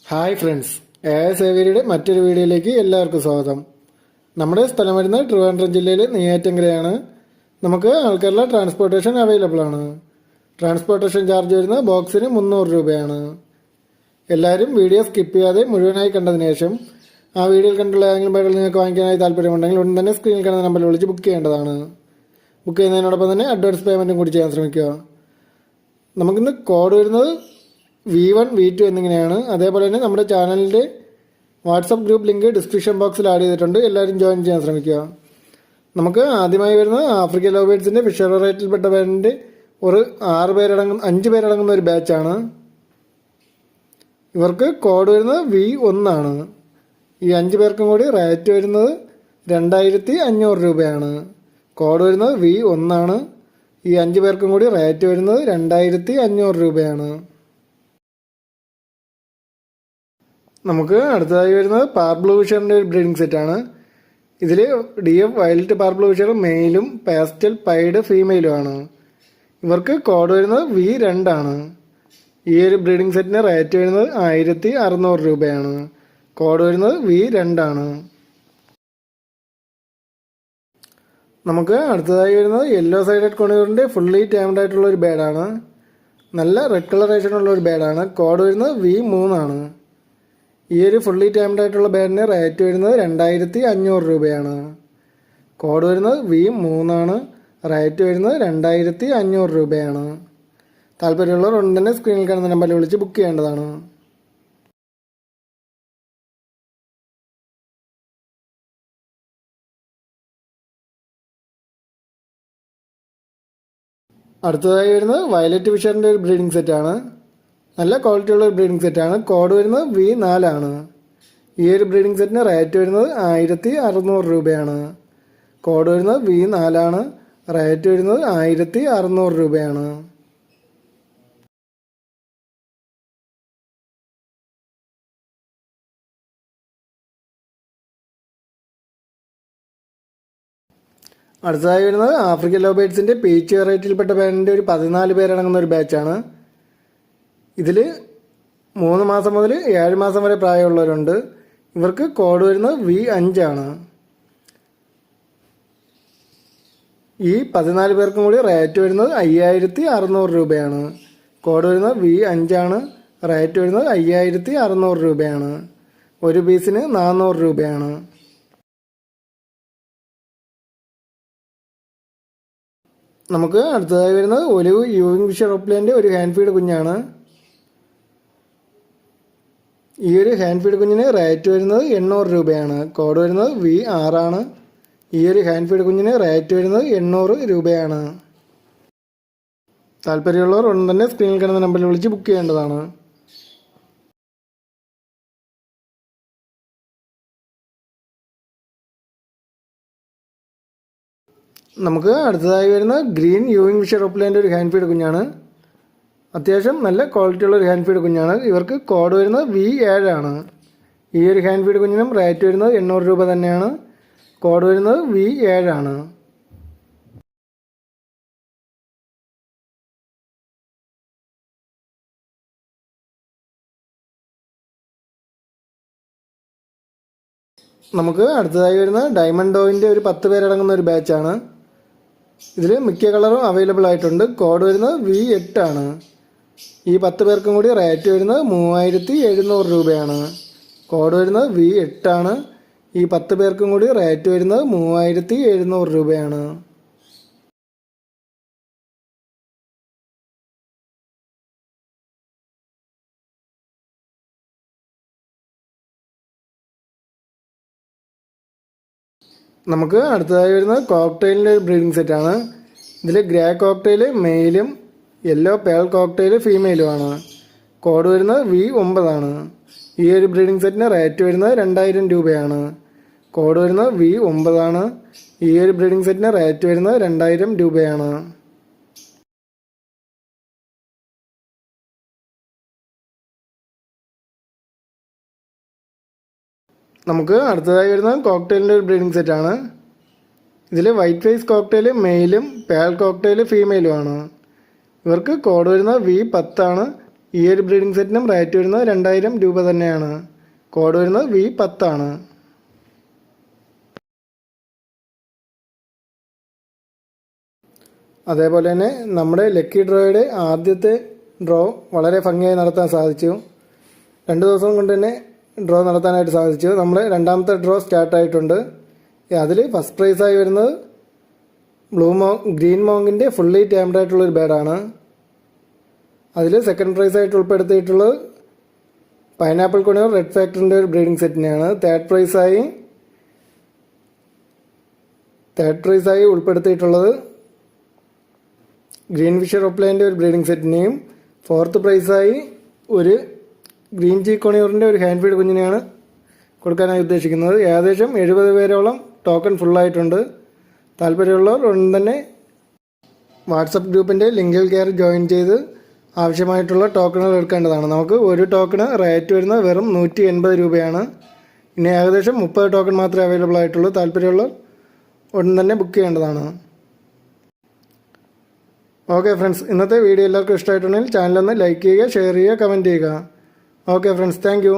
Hi friends, സേവരിയുടെ മറ്റൊരു വീഡിയോയിലേക്ക് എല്ലാവർക്കും സ്വാഗതം. നമ്മുടെ സ്ഥലം വരുന്നത് ട്രിവാൻഡ്രം ജില്ലയിലെ നെയ്യാറ്റിൻകരയാണ്. നമുക്ക് ആൾക്കാരുടെ ട്രാൻസ്പോർട്ടേഷൻ അവൈലബിൾ ആണ്. ട്രാൻസ്പോർട്ടേഷൻ ചാർജ് വരുന്നത് ബോക്സിന് 300 രൂപയാണ്. എല്ലാവരും വീഡിയോ സ്കിപ്പ് ചെയ്യാതെ മുഴുവനായി കണ്ടതിന് ശേഷം ആ വീഡിയോയിൽ കണ്ടുള്ള ഏതെങ്കിലും ബൈഡുകൾ നിങ്ങൾക്ക് വാങ്ങിക്കാനായി താല്പര്യമുണ്ടെങ്കിൽ ഉടൻ തന്നെ സ്ക്രീനിൽ കാണുന്ന നമ്പറിൽ വിളിച്ച് ബുക്ക് ചെയ്യേണ്ടതാണ്. ബുക്ക് ചെയ്യുന്നതിനോടൊപ്പം തന്നെ അഡ്വാൻസ് പേയ്മെൻറ്റും കൂടി ചെയ്യാൻ ശ്രമിക്കുക. നമുക്കിന്ന് കോഡ് വരുന്നത് V1 V2 എന്നിങ്ങനെയാണ്. അതേപോലെ തന്നെ നമ്മുടെ ചാനലിൻ്റെ വാട്സപ്പ് ഗ്രൂപ്പ് ലിങ്ക് ഡിസ്ക്രിപ്ഷൻ ബോക്സിൽ ആഡ് ചെയ്തിട്ടുണ്ട്. എല്ലാവരും ജോയിൻ ചെയ്യാൻ ശ്രമിക്കുക. നമുക്ക് ആദ്യമായി വരുന്നത് ആഫ്രിക്കൻ ലവ് ബേർഡ്സിൻ്റെ ഫിഷർ റേറ്റിൽപ്പെട്ട പേരിൻ്റെ ഒരു 5 പേരടങ്ങുന്ന ഒരു ബാച്ചാണ്. ഇവർക്ക് കോഡ് വരുന്നത് V1 ആണ്. ഈ 5 പേർക്കും കൂടി റേറ്റ് വരുന്നത് 2500 രൂപയാണ്. കോഡ് വരുന്നത് V1 ആണ്. ഈ 5 പേർക്കും കൂടി റേറ്റ് വരുന്നത് 2500 രൂപയാണ്. നമുക്ക് അടുത്തതായി വരുന്നത് പാർബ്ലൂ ഫിഷറിൻ്റെ ഒരു ബ്രീഡിംഗ് സെറ്റാണ്. ഇതിൽ DF വയലറ്റ് പാർബ്ലൂ ഫിഷർ മെയിലും പാസ്റ്റൽ പൈഡ് ഫീമെയിലുമാണ്. ഇവർക്ക് കോഡ് വരുന്നത് V2 ആണ്. ഈ ഒരു ബ്രീഡിംഗ് സെറ്റിന് റേറ്റ് വരുന്നത് 1600 രൂപയാണ്. കോഡ് വരുന്നത് V2 ആണ്. നമുക്ക് അടുത്തതായി വരുന്നത് യെല്ലോ സൈഡഡ് കോണിയൂറിൻ്റെ ഫുള്ളി ടൈംഡ് ആയിട്ടുള്ള ഒരു ബേഡാണ്. നല്ല റെഡ് കളറേഷനുള്ള ഒരു ബേഡാണ്. കോഡ് വരുന്നത് V3 ആണ്. ഈ ഒരു ഫുള്ളി ടൈംഡ് ആയിട്ടുള്ള ബേഡിന് റേറ്റ് വരുന്നത് 2500 രൂപയാണ്. കോഡ് വരുന്നത് V3 ആണ്. റേറ്റ് വരുന്നത് 2500 രൂപയാണ്. താല്പര്യമുള്ളവർ ഉടൻ തന്നെ സ്ക്രീനിൽ കാണുന്ന നമ്പറിൽ വിളിച്ച് ബുക്ക് ചെയ്യേണ്ടതാണ്. അടുത്തതായി വരുന്നത് വയലറ്റ് ഫിഷറിൻ്റെ ഒരു ബ്രീഡിംഗ് സെറ്റാണ്. നല്ല ക്വാളിറ്റിയുള്ള ഒരു ബ്രീഡിംഗ് സെറ്റാണ്. കോഡ് വരുന്നത് V4 ആണ്. ഈ ഒരു ബ്രീഡിംഗ് സെറ്റിന് റേറ്റ് വരുന്നത് 1600 രൂപയാണ്. കോഡ് വരുന്നത് V4 ആണ്. റേറ്റ് വരുന്നത് 1600 രൂപയാണ്. അടുത്തതായി വരുന്നത് ആഫ്രിക്കൻ ലവ് ബേർഡ്സിൻ്റെ പീച്ച് വെറൈറ്റിയിൽപ്പെട്ട പേരിൻ്റെ ഒരു 14 പേരടങ്ങുന്ന ഒരു ബാച്ചാണ്. ഇതിൽ 3 മാസം മുതൽ 7 മാസം വരെ പ്രായമുള്ളവരുണ്ട്. ഇവർക്ക് കോഡ് വരുന്നത് V5 ആണ്. ഈ 14 പേർക്കും കൂടി റേറ്റ് വരുന്നത് 5600 രൂപയാണ്. കോഡ് വരുന്നത് V5 ആണ്. റേറ്റ് വരുന്നത് 5600 രൂപയാണ്. ഒരു പീസിന് 400 രൂപയാണ്. നമുക്ക് അടുത്തതായി വരുന്നത് ഒലിവ് യൂവിംഗ് ഫിഷർ ഓപ്ലേൻ്റെ ഒരു ഹാൻഡ് ഫീഡ് കുഞ്ഞാണ്. ഈ ഒരു ഹാൻഡ് ഫീഡ് കുഞ്ഞിന് റേറ്റ് വരുന്നത് 800 രൂപയാണ്. കോഡ് വരുന്നത് V6 ആണ്. ഈ ഒരു ഹാൻഡ് ഫീഡ് കുഞ്ഞിന് റേറ്റ് വരുന്നത് 800 രൂപയാണ്. താല്പര്യമുള്ളവർ ഉടൻ തന്നെ സ്ക്രീനിൽ കാണുന്ന നമ്പറിൽ വിളിച്ച് ബുക്ക് ചെയ്യേണ്ടതാണ്. നമുക്ക് അടുത്തതായി വരുന്ന ഗ്രീൻ യൂവിംഗ് ഫിഷർ ഓപ്ലേൻ്റെ ഒരു ഹാൻഡ് ഫീഡ് കുഞ്ഞാണ്. അത്യാവശ്യം നല്ല ക്വാളിറ്റിയുള്ള ഒരു ഹാൻഡ് ഫീഡ് കുഞ്ഞാണ്. ഇവർക്ക് കോഡ് വരുന്നത് V7 ആണ്. ഈ ഒരു ഹാൻഡ് ഫീഡ് കുഞ്ഞിനും റേറ്റ് വരുന്നത് 800 രൂപ തന്നെയാണ്. കോഡ് വരുന്നത് V7 ആണ്. നമുക്ക് അടുത്തതായി വരുന്ന ഡയമണ്ട് ഡോവിൻ്റെ ഒരു 10 പേരടങ്ങുന്ന ഒരു ബാച്ചാണ്. ഇതിൽ മിക്ക കളറും അവൈലബിൾ ആയിട്ടുണ്ട്. കോഡ് വരുന്നത് V8 ആണ്. ഈ 10 പേർക്കും കൂടി റേറ്റ് വരുന്നത് 3700 രൂപയാണ്. കോഡ് വരുന്നത് V8 ആണ്. ഈ 10 പേർക്കും കൂടി റേറ്റ് വരുന്നത് 3700 രൂപയാണ്. നമുക്ക് അടുത്തതായി വരുന്നത് കോക്ടെയിലിൻ്റെ ബ്രീഡിംഗ് സെറ്റാണ്. ഇതിൽ ഗ്രേ കോക്ടെയിൽ മെയിലും യെല്ലോ പേൾ കോക്ടെയിൽ ഫീമെയിലുമാണ്. കോഡ് വരുന്നത് V9 ആണ്. ഈ ഒരു ബ്രീഡിംഗ് സെറ്റിന് റേറ്റ് വരുന്നത് 2000 രൂപയാണ്. കോഡ് വരുന്നത് V9 ആണ്. ഈ ഒരു ബ്രീഡിംഗ് സെറ്റിന് റേറ്റ് വരുന്നത് 2000 രൂപയാണ്. നമുക്ക് അടുത്തതായി വരുന്നത് കോക്ടെയിലിൻ്റെ ഒരു ബ്രീഡിംഗ് സെറ്റാണ്. ഇതിൽ വൈറ്റ് ഫേസ് കോക്ടെയിൽ മെയിലും പേൾ കോക്ടെയിൽ ഫീമെയിലുമാണ്. ഇവർക്ക് കോഡ് വരുന്നത് V10 ആണ്. ഈ ഒരു ബ്രീഡിംഗ് സെറ്റിനും റേറ്റ് വരുന്നത് 2000 രൂപ തന്നെയാണ്. കോഡ് വരുന്നത് V10 ആണ്. അതേപോലെ തന്നെ നമ്മുടെ ലക്കി ഡ്രോയുടെ ആദ്യത്തെ ഡ്രോ വളരെ ഭംഗിയായി നടത്താൻ സാധിച്ചു. 2 ദിവസം കൊണ്ട് തന്നെ ഡ്രോ നടത്താനായിട്ട് സാധിച്ചു. നമ്മൾ രണ്ടാമത്തെ ഡ്രോ സ്റ്റാർട്ടായിട്ടുണ്ട്. അതിൽ ഫസ്റ്റ് പ്രൈസായി വരുന്നത് ഗ്രീൻ മോങ്കിൻ്റെ ഫുള്ളി ടാംഡ് ആയിട്ടുള്ളൊരു ബേഡാണ്. അതിൽ സെക്കൻഡ് പ്രൈസായിട്ട് ഉൾപ്പെടുത്തിയിട്ടുള്ളത് പൈനാപ്പിൾ കൊണിയർ റെഡ് ഫാക്ടറിൻ്റെ ഒരു ബ്രീഡിംഗ് സെറ്റിനെയാണ്. തേർഡ് പ്രൈസായി ഉൾപ്പെടുത്തിയിട്ടുള്ളത് ഗ്രീൻ ഫിഷർ ഒപ്ലൈൻ്റെ ഒരു ബ്രീഡിംഗ് സെറ്റിനെയും ഫോർത്ത് പ്രൈസായി ഒരു ഗ്രീൻ ചീ കൊണിയൂറിൻ്റെ ഒരു ഹാൻഡ് ഫീഡ് കുഞ്ഞിനെയാണ് കൊടുക്കാനായി ഉദ്ദേശിക്കുന്നത്. ഏകദേശം 70 പേരോളം ടോക്കൺ ഫുള്ളായിട്ടുണ്ട്. താല്പര്യമുള്ളവർ ഉടൻ തന്നെ വാട്സപ്പ് ഗ്രൂപ്പിൻ്റെ ലിങ്കിൽ കയറി ജോയിൻ ചെയ്ത് ആവശ്യമായിട്ടുള്ള ടോക്കണുകൾ എടുക്കേണ്ടതാണ്. നമുക്ക് ഒരു ടോക്കണ് റേറ്റ് വരുന്നത് വെറും 180 രൂപയാണ്. ഇനി ഏകദേശം 30 ടോക്കൺ മാത്രമേ അവൈലബിൾ ആയിട്ടുള്ളൂ. താല്പര്യമുള്ളവർ ഉടൻ തന്നെ ബുക്ക് ചെയ്യേണ്ടതാണ്. ഓക്കെ ഫ്രണ്ട്സ്, ഇന്നത്തെ വീഡിയോ എല്ലാവർക്കും ഇഷ്ടമായിട്ടുണ്ടെങ്കിൽ ചാനലൊന്ന് ലൈക്ക് ചെയ്യുക, ഷെയർ ചെയ്യുക, കമൻറ്റ് ചെയ്യുക. Okay friends, thank you.